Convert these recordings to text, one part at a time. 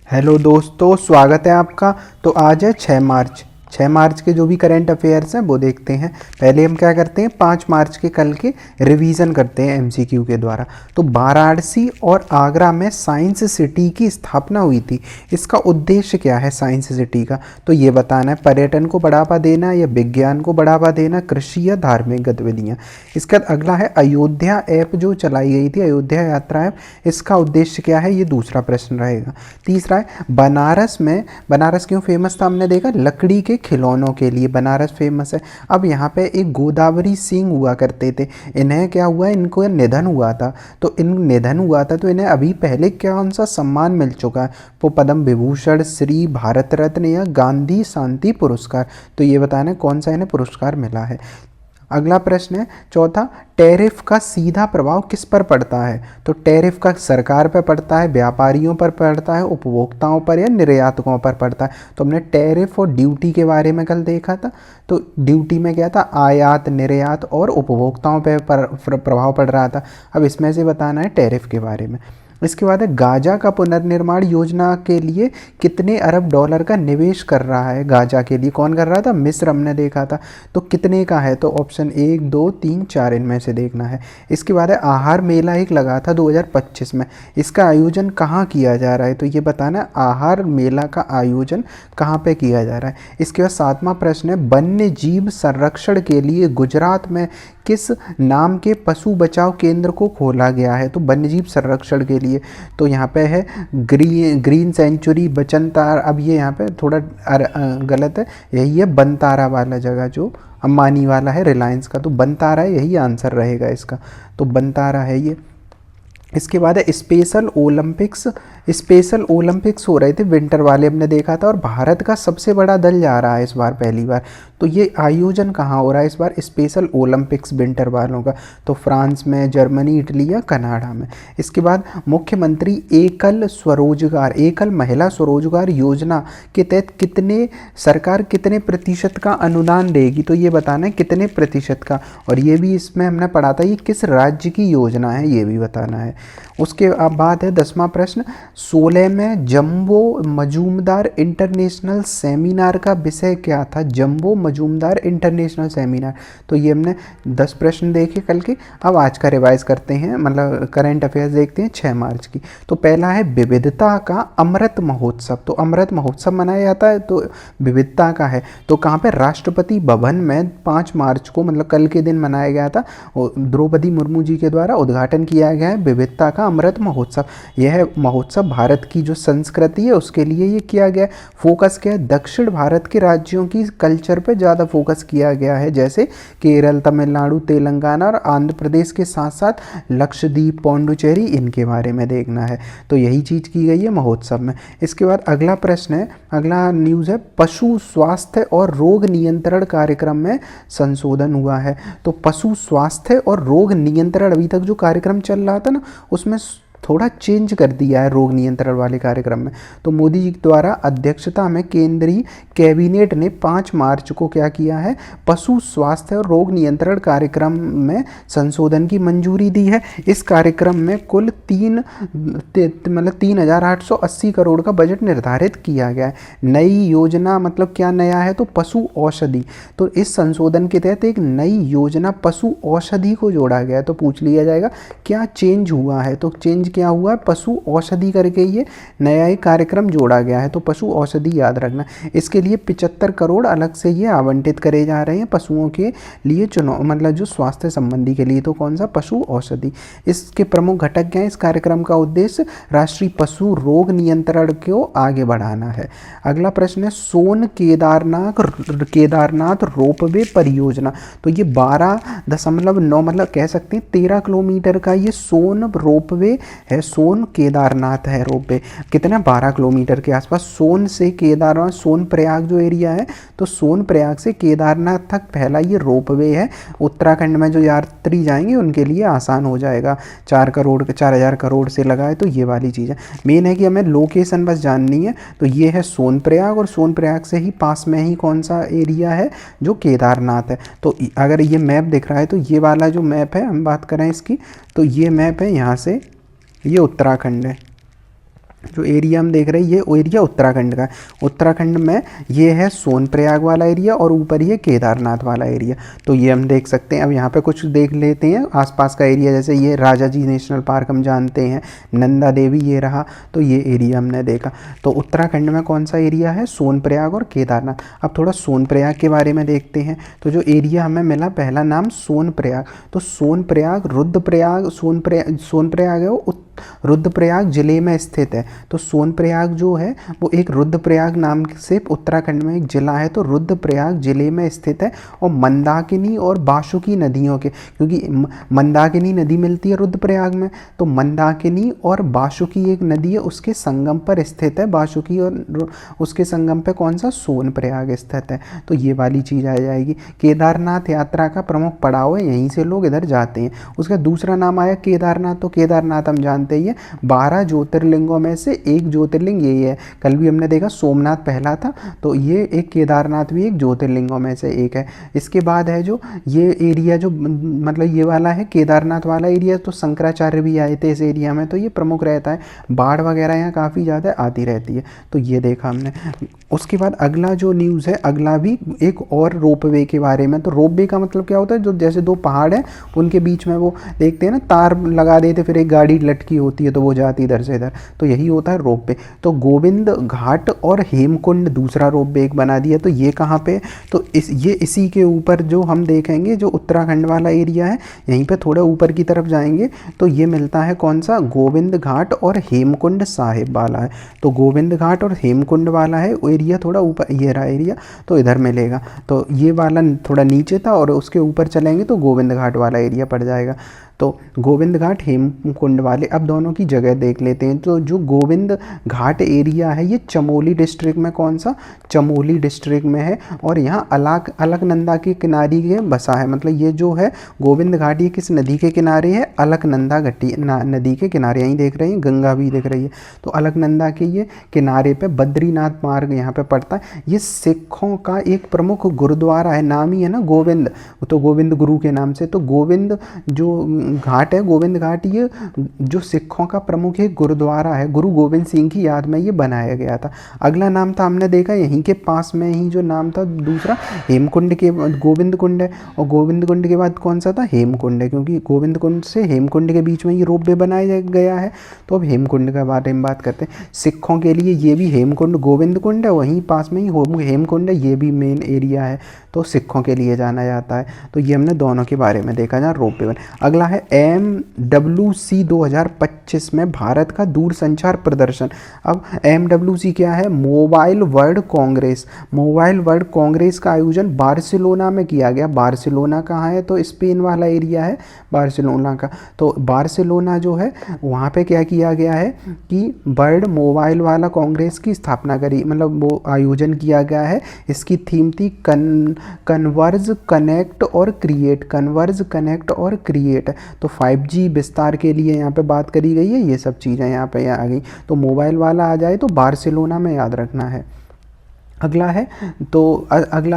Hello दोस्तों, स्वागत है आपका। तो आज है 6 मार्च। 6 मार्च के जो भी करंट अफेयर्स हैं वो देखते हैं। पहले हम क्या करते हैं, 5 मार्च के कल के रिवीजन करते हैं एमसीक्यू के द्वारा। तो वाराणसी और आगरा में साइंस सिटी की स्थापना हुई थी। इसका उद्देश्य क्या है साइंस सिटी का, तो ये बताना है। पर्यटन को बढ़ावा देना या विज्ञान को बढ़ावा देना, कृषि या धार्मिक गतिविधियाँ। इसका अगला है अयोध्या ऐप जो चलाई गई थी, अयोध्या यात्रा ऐप, इसका उद्देश्य क्या है, ये दूसरा प्रश्न रहेगा। तीसरा है बनारस में, बनारस क्यों फेमस था हमने देखा, लकड़ी के खिलौनों के लिए बनारस फेमस है। अब यहाँ पे एक गोदावरी सिंह हुआ करते थे, इन्हें क्या हुआ, इनको निधन हुआ था। तो इन निधन हुआ था तो इन्हें अभी पहले कौन सा सम्मान मिल चुका है, वो पद्म विभूषण, श्री भारत रत्न या गांधी शांति पुरस्कार। तो ये बताना है कौन सा इन्हें पुरस्कार मिला है। अगला प्रश्न है चौथा, टैरिफ का सीधा प्रभाव किस पर पड़ता है। तो टैरिफ का सरकार पर पड़ता है, व्यापारियों पर पड़ता है, उपभोक्ताओं पर या निर्यातकों पर पड़ता है। तो हमने टैरिफ और ड्यूटी के बारे में कल देखा था। तो ड्यूटी में क्या था, आयात, निर्यात और उपभोक्ताओं पर प्रभाव पड़ रहा था। अब इसमें से बताना है टैरिफ के बारे में। इसके बाद है गाजा का पुनर्निर्माण योजना के लिए कितने अरब डॉलर का निवेश कर रहा है। गाजा के लिए कौन कर रहा था, मिस्र, हमने देखा था। तो कितने का है, तो ऑप्शन 1, 2, 3, 4 इनमें से देखना है। इसके बाद है आहार मेला एक लगा था 2025 में, इसका आयोजन कहाँ किया जा रहा है। तो ये बताना है आहार मेला का आयोजन कहाँ पे किया जा रहा है। इसके बाद 7वां प्रश्न है वन्य जीव संरक्षण के लिए गुजरात में किस नाम के पशु बचाव केंद्र को खोला गया है। तो वन्यजीव संरक्षण के लिए, तो यहाँ पे है ग्रीन सेंचुरी बचनतारा। अब ये यहाँ पे थोड़ा गलत है, यही है बनतारा वाला जगह जो अंबानी वाला है रिलायंस का। तो बनतारा है, यही आंसर रहेगा इसका। तो बनतारा है ये। इसके बाद है स्पेशल ओलंपिक्स। स्पेशल ओलंपिक्स हो रहे थे विंटर वाले, हमने देखा था, और भारत का सबसे बड़ा दल जा रहा है इस बार पहली बार। तो ये आयोजन कहाँ हो रहा है इस बार, स्पेशल ओलंपिक्स विंटर वालों का। तो फ्रांस में, जर्मनी, इटली या कनाडा में। इसके बाद मुख्यमंत्री एकल स्वरोजगार, एकल महिला स्वरोजगार योजना के तहत कितने, सरकार कितने प्रतिशत का अनुदान देगी। तो ये बताना है कितने प्रतिशत का, और ये भी इसमें हमने पढ़ा था ये किस राज्य की योजना है, ये भी बताना है। उसके बाद है 10वां प्रश्न, 16 में जम्बो मजूमदार इंटरनेशनल सेमिनार का विषय क्या था। जम्बो मजूमदार इंटरनेशनल सेमिनार। तो ये हमने 10 प्रश्न देखे कल के। अब आज का रिवाइज करते हैं, मतलब करंट अफेयर्स देखते हैं 6 मार्च की। तो पहला है विविधता का अमृत महोत्सव। तो अमृत महोत्सव मनाया जाता है, तो विविधता का है, तो कहाँ पे, राष्ट्रपति भवन में 5 मार्च को, मतलब कल के दिन मनाया गया था। द्रौपदी मुर्मू जी के द्वारा उद्घाटन किया गया है विविधता का अमृत महोत्सव। यह महोत्सव भारत की जो संस्कृति है उसके लिए ये किया गया। फोकस क्या है, दक्षिण भारत के राज्यों की कल्चर पे ज़्यादा फोकस किया गया है, जैसे केरल, तमिलनाडु, तेलंगाना और आंध्र प्रदेश के साथ साथ लक्षद्वीप, पौंडुचेरी, इनके बारे में देखना है। तो यही चीज़ की गई है महोत्सव में। इसके बाद अगला प्रश्न है, अगला न्यूज़ है, पशु स्वास्थ्य और रोग नियंत्रण कार्यक्रम में संशोधन हुआ है। तो पशु स्वास्थ्य और रोग नियंत्रण, अभी तक जो कार्यक्रम चल रहा था ना उसमें थोड़ा चेंज कर दिया है रोग नियंत्रण वाले कार्यक्रम में। तो मोदी जी द्वारा अध्यक्षता में केंद्रीय कैबिनेट ने 5 मार्च को क्या किया है, पशु स्वास्थ्य और रोग नियंत्रण कार्यक्रम में संशोधन की मंजूरी दी है। इस कार्यक्रम में कुल 3,880 करोड़ का बजट निर्धारित किया गया है। नई योजना मतलब क्या नया है, तो पशु औषधि। तो इस संशोधन के तहत एक नई योजना पशु औषधि को जोड़ा गया है। तो पूछ लिया जाएगा क्या चेंज हुआ है, तो चेंज क्या हुआ है, पशु औषधि करके ये नया एक कार्यक्रम जोड़ा गया है। तो पशु औषधि याद रखना। इसके लिए 75 करोड़ अलग से ये आवंटित करे जा रहे हैं पशुओं के लिए, चुनाव मतलब जो स्वास्थ्य संबंधी के लिए। तो कौन सा, पशु औषधि। इसके प्रमुख घटक क्या है, इस कार्यक्रम का उद्देश्य राष्ट्रीय पशु रोग नियंत्रण को आगे बढ़ाना है। अगला प्रश्न है सोन केदारनाथ रोपवे परियोजना। तो ये 12.9 मतलब कह सकते हैं 13 किलोमीटर का ये सोन रोपवे है। सोन केदारनाथ है रोपवे, कितना, 12 किलोमीटर के आसपास। सोन से केदारनाथ, सोन प्रयाग जो एरिया है, तो सोन प्रयाग से केदारनाथ तक पहला ये रोपवे है। उत्तराखंड में जो यात्री जाएंगे उनके लिए आसान हो जाएगा। 4,000 करोड़ से लगा है, तो ये वाली चीज़ है। मेन है कि हमें लोकेशन बस जाननी है। तो ये है सोन प्रयाग, और सोन प्रयाग से ही पास में ही कौन सा एरिया है, जो केदारनाथ है। तो अगर ये मैप दिख रहा है, तो ये वाला जो मैप है, हम बात करें इसकी, तो ये मैप है यहाँ से, ये उत्तराखंड है, जो एरिया हम देख रहे हैं ये एरिया उत्तराखंड का है। उत्तराखंड में ये है सोनप्रयाग वाला एरिया और ऊपर ये केदारनाथ वाला एरिया। तो ये हम देख सकते हैं। अब यहाँ पे कुछ देख लेते हैं आसपास का एरिया, जैसे ये राजा जी नेशनल पार्क हम जानते हैं, नंदा देवी ये रहा, तो ये एरिया हमने देखा। तो उत्तराखंड में कौन सा एरिया है? सोनप्रयाग और केदारनाथ। अब थोड़ा सोनप्रयाग के बारे में देखते हैं। तो जो एरिया हमें मिला पहला नाम सोनप्रयाग, तो सोनप्रयाग रुद्रप्रयाग सोनप्रयाग है वो रुद्रप्रयाग जिले में स्थित है। तो सोनप्रयाग जो है वो एक रुद्रप्रयाग नाम से उत्तराखंड में एक जिला है, तो रुद्रप्रयाग जिले में स्थित है। और मंदाकिनी और बाशुकी नदियों के, क्योंकि मंदाकिनी नदी मिलती है रुद्रप्रयाग में, तो मंदाकिनी और बाशुकी एक नदी है, उसके संगम पर स्थित है। बाशुकी और उसके संगम पे कौन सा? सोनप्रयाग स्थित है। तो ये वाली चीज़ आ जाएगी। केदारनाथ यात्रा का प्रमुख पड़ाव है, यहीं से लोग इधर जाते हैं। उसका दूसरा नाम आया केदारनाथ। तो केदारनाथ हम जानते ही है 12 ज्योतिर्लिंगों में से एक ज्योतिर्लिंग यही है। कल भी हमने देखा सोमनाथ पहला था, तो ये एक केदारनाथ भी एक ज्योतिर्लिंगों में से एक है। इसके बाद है जो ये एरिया जो मतलब ये वाला है केदारनाथ वाला एरिया, तो शंकराचार्य भी आए थे इस एरिया में, तो ये प्रमुख रहता है। बाढ़ वगैरह यहाँ काफ़ी ज़्यादा आती रहती है, तो ये देखा हमने। उसके बाद अगला जो न्यूज़ है, अगला भी एक और रोपवे के बारे में। तो रोपवे का मतलब क्या होता है? जो जैसे दो पहाड़ हैं उनके बीच में वो देखते हैं ना तार लगा देते, फिर एक गाड़ी लटकी होती है तो वो जाती इधर से इधर, तो यही होता है रोपवे। तो गोविंद घाट और हेमकुंड दूसरा रोपवे एक बना दिया। तो ये कहाँ पे? तो ये इसी के ऊपर जो हम देखेंगे, जो उत्तराखंड वाला एरिया है, यहीं पे थोड़ा ऊपर की तरफ जाएंगे तो ये मिलता है कौन सा? गोविंद घाट और हेमकुंड साहिब वाला है। तो गोविंद घाट और हेमकुंड वाला है वो एरिया थोड़ा ऊपर, ये रहा एरिया, तो इधर मिलेगा। तो ये वाला थोड़ा नीचे था और उसके ऊपर चलेंगे तो गोविंद घाट वाला एरिया पड़ जाएगा। तो गोविंद घाट हेमकुंड वाले, अब दोनों की जगह देख लेते हैं। तो जो गोविंद घाट एरिया है ये चमोली डिस्ट्रिक्ट में, कौन सा? चमोली डिस्ट्रिक्ट में है। और यहाँ अलकनंदा के किनारे के बसा है। मतलब ये जो है गोविंद घाट ये किस नदी के किनारे है? अलकनंदा नदी के किनारे। यहीं देख रहे हैं गंगा भी दिख रही है। तो अलकनंदा के ये किनारे पे बद्रीनाथ मार्ग यहाँ पे पड़ता है। ये सिखों का एक प्रमुख गुरुद्वारा है, नाम ही है ना गोविंद, तो गोविंद गुरु के नाम से। तो गोविंद जो घाट है, गोविंद घाट, ये जो सिखों का प्रमुख एक गुरुद्वारा है, गुरु गोविंद सिंह की याद में ये बनाया गया था। अगला नाम था हमने देखा यहीं के पास में ही जो नाम था दूसरा हेमकुंड के, गोविंद कुंड है। और गोविंद कुंड के बाद कौन सा था? हेमकुंड है, क्योंकि गोविंद कुंड से हेमकुंड के बीच में ये रोपवे बनाया गया है। तो अब हेमकुंड के बारे में बात करते हैं। सिखों के लिए ये भी हेमकुंड गोविंद कुंड है, वहीं पास में ही हेमकुंड है, ये भी मेन एरिया है, तो सिखों के लिए जाना जाता है। तो ये हमने दोनों के बारे में देखा जहाँ रोपवे बना। अगला है MWC 2025 में भारत का दूरसंचार प्रदर्शन। अब MWC क्या है? Mobile world Congress. Mobile world Congress का आयोजन बार्सिलोना में किया गया। बार्सिलोना कहाँ है? तो स्पेन वाला एरिया है बार्सिलोना का। तो बार्सिलोना जो है वहाँ पे क्या किया गया है कि वर्ल्ड मोबाइल वाला कांग्रेस की स्थापना करी, मतलब वो आयोजन किया गया है। इसकी थीम थी कन्वर्ज, कनेक्ट और क्रिएट। कन्वर्ज, कनेक्ट और क्रिएट। तो 5G विस्तार के लिए यहाँ पे बात करी गई है। ये सब चीज़ें यहाँ पे आ गई। तो मोबाइल वाला आ जाए तो बार्सिलोना में याद रखना है। अगला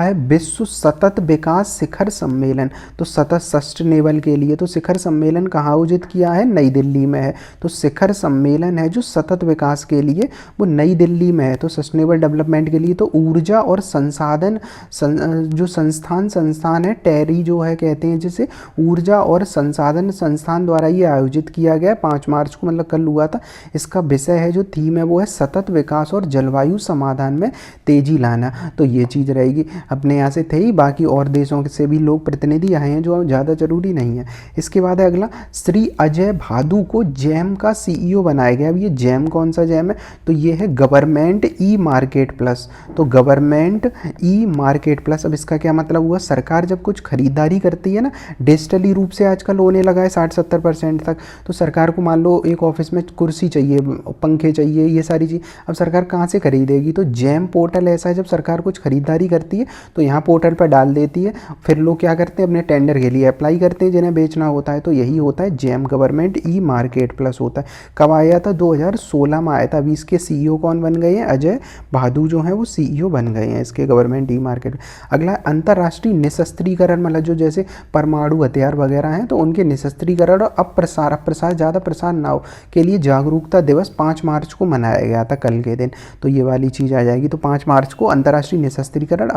है विश्व सतत विकास शिखर सम्मेलन। तो सतत सस्टेनेबल के लिए तो शिखर सम्मेलन कहाँ आयोजित किया है? नई दिल्ली में है। तो शिखर सम्मेलन है जो सतत विकास के लिए वो नई दिल्ली में है। तो सस्टेनेबल डेवलपमेंट के लिए तो ऊर्जा और संसाधन जो संस्थान है, टेरी जो है कहते हैं जिसे, ऊर्जा और संसाधन संस्थान द्वारा ये आयोजित किया गया 5 मार्च को, मतलब कल हुआ था। इसका विषय है जो थीम है वो है सतत विकास और जलवायु समाधान में तेजी लाना। तो ये चीज़ रहेगी। अपने यहाँ से थे ही, बाकी और देशों से भी लोग प्रतिनिधि आए हैं जो ज़्यादा जरूरी नहीं है। इसके बाद है अगला, श्री अजय भादु को जैम का CEO बनाया गया। अब ये जैम कौन सा जैम है? तो ये है गवर्नमेंट ई मार्केट प्लस। तो गवर्नमेंट ई मार्केट प्लस, अब इसका क्या मतलब हुआ? सरकार जब कुछ खरीदारी करती है ना, डिजिटली रूप से आजकल होने लगा है 60-70% तक। तो सरकार को मान लो एक ऑफिस में कुर्सी चाहिए, पंखे चाहिए, ये सारी चीज़ अब सरकार कहाँ से खरीदेगी? तो जैम पोर्टल ऐसा है जब सरकार कुछ खरीदारी करती है तो यहाँ पोर्टल पर डाल देती है, फिर लोग क्या करते हैं अपने टेंडर के लिए अप्लाई करते हैं जिन्हें बेचना होता है। तो यही होता है GeM government e market plus होता है। कब आया था? 2016 में आया था। अभी इसके सीईओ कौन बन गए हैं? अजय बहादुर जो हैं वो सीईओ बन गए हैं इसके गवर्नमेंट ई मार्केट। अगला अंतर्राष्ट्रीय निशस्त्रीकरण, मतलब जो जैसे परमाणु हथियार वगैरह हैं तो उनके निशस्त्रीकरण और अप्रसार ज़्यादा प्रसार ना हो के लिए जागरूकता दिवस 5 मार्च को मनाया गया था कल के दिन। तो ये वाली चीज़ आ जाएगी। तो 5 मार्च को अंतर्राष्ट्रीय निशस्त्रीकरण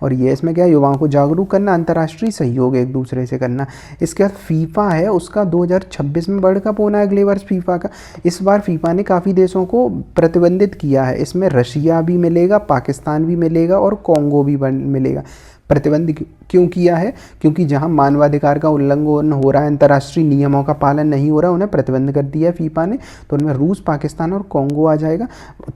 और ये इसमें क्या है, युवाओं को जागरूक करना, अंतर्राष्ट्रीय सहयोग एक दूसरे से करना। इसके बाद फीफा है, उसका 2026 में वर्ल्ड कप होना है अगले वर्ष फीफा का। इस बार फीफा ने काफ़ी देशों को प्रतिबंधित किया है। इसमें रशिया भी मिलेगा, पाकिस्तान भी मिलेगा और कॉन्गो भी मिलेगा। प्रतिबंध क्यों किया है? क्योंकि जहां मानवाधिकार का उल्लंघन हो रहा है, अंतर्राष्ट्रीय नियमों का पालन नहीं हो रहा, उन्हें प्रतिबंध कर दिया है फीफा ने। तो उनमें रूस, पाकिस्तान और कॉन्गो आ जाएगा।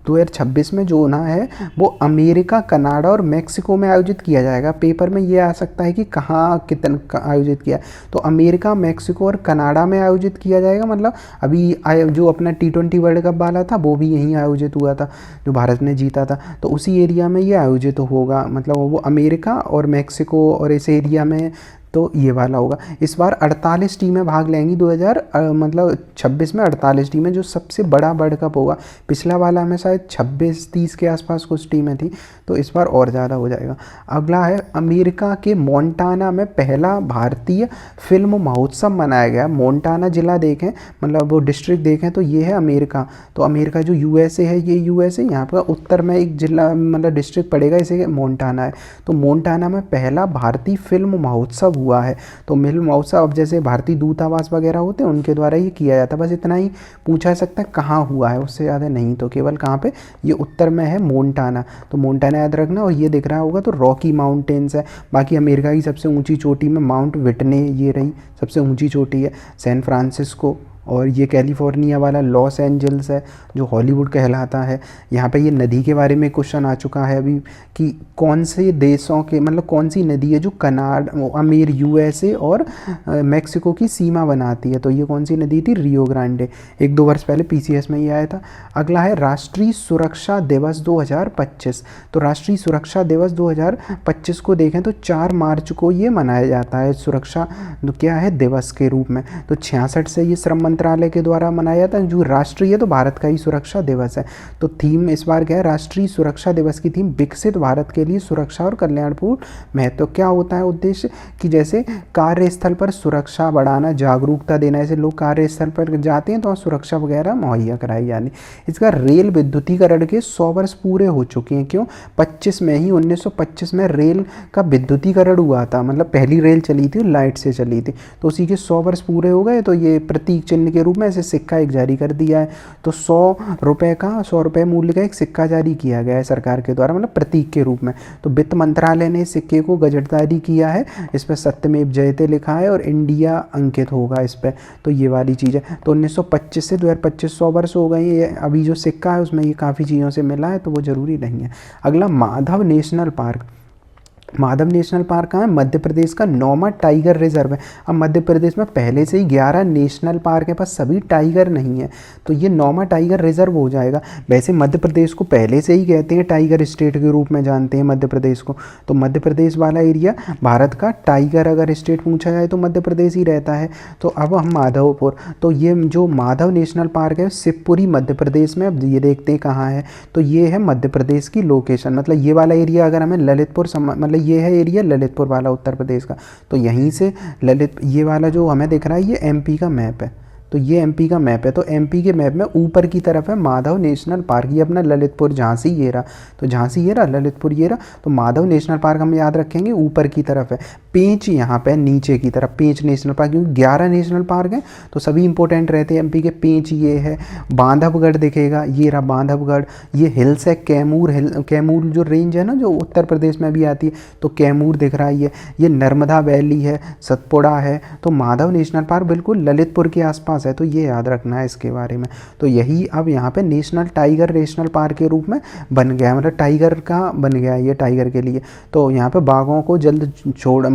2026 में जो होना है वो अमेरिका, कनाडा और मेक्सिको में आयोजित किया जाएगा। पेपर में ये आ सकता है कि कहाँ कितना आयोजित किया। तो अमेरिका, मेक्सिको और कनाडा में आयोजित किया जाएगा। मतलब अभी जो अपना T20 वर्ल्ड कप वाला था वो भी यहीं आयोजित हुआ था, जो भारत ने जीता था। तो उसी एरिया में ये आयोजित होगा, मतलब वो अमेरिका और मेक्सिको और इस एरिया में, तो ये वाला होगा। इस बार 48 टीमें भाग लेंगी। 2026 में 48 टीमें, जो सबसे बड़ा वर्ल्ड कप होगा। पिछला वाला में शायद 26-30 के आसपास कुछ टीमें थी, तो इस बार और ज़्यादा हो जाएगा। अगला है अमेरिका के मोंटाना में पहला भारतीय फिल्म महोत्सव मनाया गया। मोंटाना जिला देखें, मतलब वो डिस्ट्रिक्ट देखें तो ये है अमेरिका। तो अमेरिका जो USA है, ये USA, यहाँ पर उत्तर में एक जिला मतलब डिस्ट्रिक्ट पड़ेगा, इसे मोंटाना है। तो मोंटाना में पहला भारतीय फिल्म महोत्सव हुआ है। तो फिल्म महोत्सव अब जैसे भारतीय दूतावास वगैरह होते हैं उनके द्वारा ये किया जाता है। बस इतना ही पूछा जा सकता है कहाँ हुआ है, उससे ज़्यादा नहीं। तो केवल कहाँ पे, ये उत्तर में है मोंटाना। तो मोंटाना याद रखना। और ये दिख रहा होगा तो रॉकी माउंटेन्स है। बाकी अमेरिका की सबसे ऊंची चोटी में माउंट विटने ये रही सबसे ऊंची चोटी है, सैन फ्रांसिस्को। और ये कैलिफोर्निया वाला लॉस एंजल्स है जो हॉलीवुड कहलाता है। यहाँ पे ये नदी के बारे में क्वेश्चन आ चुका है अभी कि कौन से देशों के, मतलब कौन सी नदी है जो USA और मेक्सिको की सीमा बनाती है। तो ये कौन सी नदी थी? Rio Grande. 1-2 वर्ष पहले PCS में ये आया था। अगला है राष्ट्रीय सुरक्षा दिवस 2025। तो राष्ट्रीय सुरक्षा दिवस 2025 को देखें तो 4 मार्च को ये मनाया जाता है सुरक्षा क्या है दिवस के रूप में। तो 66 से ये श्रम मंत्रालय के द्वारा मनाया जाता है। जो राष्ट्रीय है तो भारत का ही सुरक्षा दिवस है। तो थीम इस बार क्या है? राष्ट्रीय सुरक्षा दिवस की थीम विकसित भारत के लिए सुरक्षा और कल्याणपूर्ण महत्व। तो क्या होता है उद्देश्य कि जैसे कार्यस्थल पर सुरक्षा बढ़ाना, जागरूकता देना। ऐसे लोग कार्यस्थल पर जाते हैं तो सुरक्षा वगैरह मुहैया कराई जानी। इसका रेल विद्युतीकरण के 100 वर्ष पूरे हो चुके हैं। क्यों? 25 में ही 1925 में रेल का विद्युतीकरण हुआ था, मतलब पहली रेल चली थी, लाइट से चली थी। तो उसी के 100 वर्ष पूरे हो गए। तो ये प्रतीक चिन्ह के रूप में ऐसे सिक्का एक जारी कर दिया है। तो 100 रुपये मूल्य का एक सिक्का जारी किया गया है सरकार के द्वारा, मतलब प्रतीक के रूप में। तो वित्त मंत्रालय ने इस सिक्के को गजटजारी किया है। इस पर सत्यमेव जयते लिखा है और इंडिया अंकित होगा इस पर। तो ये वाली चीज़ है। तो 1925 से 2025 100 वर्ष हो गए। ये अभी जो सिक्का है उसमें ये काफ़ी चीज़ों से मिला है, तो वो ज़रूरी नहीं है। अगला Madhav national park. Madhav national park कहाँ है? मध्य प्रदेश का 9वां टाइगर रिजर्व है। अब मध्य प्रदेश में पहले से ही 11 नेशनल पार्क है, पर सभी टाइगर नहीं है। तो ये 9वां टाइगर रिजर्व हो जाएगा। वैसे मध्य प्रदेश को पहले से ही कहते हैं टाइगर स्टेट के रूप में जानते हैं मध्य प्रदेश को। तो मध्य प्रदेश वाला एरिया भारत का टाइगर अगर स्टेट पूछा जाए तो मध्य प्रदेश ही रहता है। तो अब हम माधवपुर, तो ये जो माधव नेशनल पार्क है शिवपुरी मध्य प्रदेश में। अब ये देखते हैं कहाँ है, तो ये है मध्य प्रदेश की लोकेशन। मतलब ये वाला एरिया अगर हमें ललितपुर मतलब ये है एरिया ललितपुर वाला उत्तर प्रदेश का। तो यहीं से ये वाला जो हमें दिख रहा है ये MP का मैप है। तो ये MP का मैप है। तो MP के मैप में ऊपर की तरफ है माधव नेशनल पार्क। ये अपना ललितपुर झांसी ये रहा, तो झांसी ये रहा, ललितपुर ये रहा। तो माधव नेशनल पार्क हम याद रखेंगे ऊपर की तरफ है। पेंच यहाँ पे नीचे की तरफ, पेंच नेशनल पार्क, क्योंकि 11 नेशनल पार्क हैं तो सभी इंपॉर्टेंट रहते हैं MP के। पेंच ये है, बांधवगढ़ दिखेगा, ये रहा बांधवगढ़। ये हिल्स है कैमूर, कैमूर जो रेंज है ना जो उत्तर प्रदेश में भी आती है, तो कैमूर दिख रहा है। ये नर्मदा वैली है, सतपुड़ा है। तो माधव नेशनल पार्क बिल्कुल ललितपुर के आसपास है। तो ये याद रखना है इसके बारे में। तो यही अब यहाँ पे नेशनल टाइगर नेशनल पार्क के रूप में बन गया, मतलब टाइगर का बन गया ये टाइगर के लिए। तो यहाँ पे बाघों को जल्द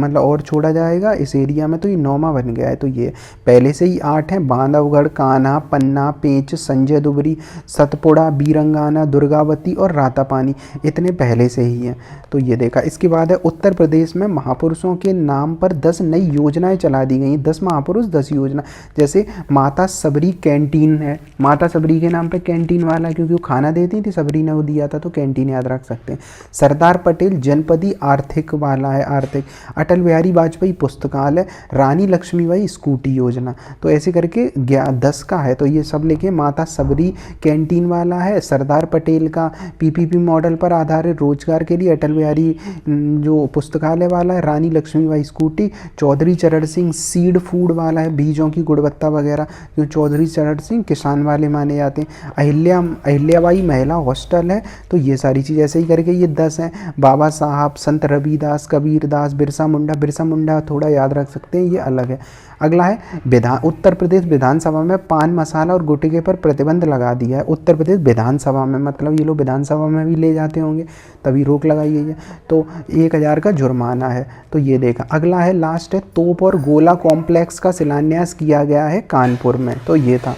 मतलब और छोड़ा जाएगा इस एरिया में, तो ये 9वां बन गया है। तो ये पहले से ही 8 हैं, बांधवगढ़, कान्हा, पन्ना, पेंच, संजय दुबरी, सतपुड़ा, बीरंगाना, दुर्गावती और रातापानी, इतने पहले से ही हैं। तो ये देखा। इसके बाद है उत्तर प्रदेश में महापुरुषों के नाम पर 10 नई योजनाएं चला दी गई। 10 महापुरुष 10 योजना, जैसे माता सबरी कैंटीन है, माता सबरी के नाम पे कैंटीन वाला, क्योंकि वो खाना देती थी, सबरी ने वो दिया था, तो कैंटीन याद रख सकते हैं। सरदार पटेल जनपदी आर्थिक वाला है, आर्थिक। अटल बिहारी वाजपेयी पुस्तकालय, रानी लक्ष्मीबाई स्कूटी योजना। तो ऐसे करके 10 का है, तो ये सब लिखे। माता सबरी कैंटीन वाला है, सरदार पटेल का पीपीपी मॉडल पर आधारित रोजगार के लिए अटल बिहारी जो पुस्तकालय वाला है, रानी लक्ष्मीबाई स्कूटी, चौधरी चरण सिंह सीड फूड वाला है, बीजों की गुणवत्ता वगैरह, जो चौधरी चरण सिंह किसान वाले माने जाते हैं। अहिल्याबाई महिला हॉस्टल है। तो ये सारी चीज़ ऐसे ही करके ये 10 हैं। बाबा साहब, संत रविदास, कबीरदास, बिरसा मुंडा थोड़ा याद रख सकते हैं, ये अलग है। अगला है उत्तर प्रदेश विधानसभा में पान मसाला और गुटखे पर प्रतिबंध लगा दिया है। उत्तर प्रदेश विधानसभा में, मतलब ये लोग विधानसभा में भी ले जाते होंगे, तभी रोक लगाई गई है। तो 1000 का जुर्माना है। तो ये देखा। अगला है लास्ट है, तोप और गोला कॉम्प्लेक्स का शिलान्यास किया गया है कानपुर में। तो ये था।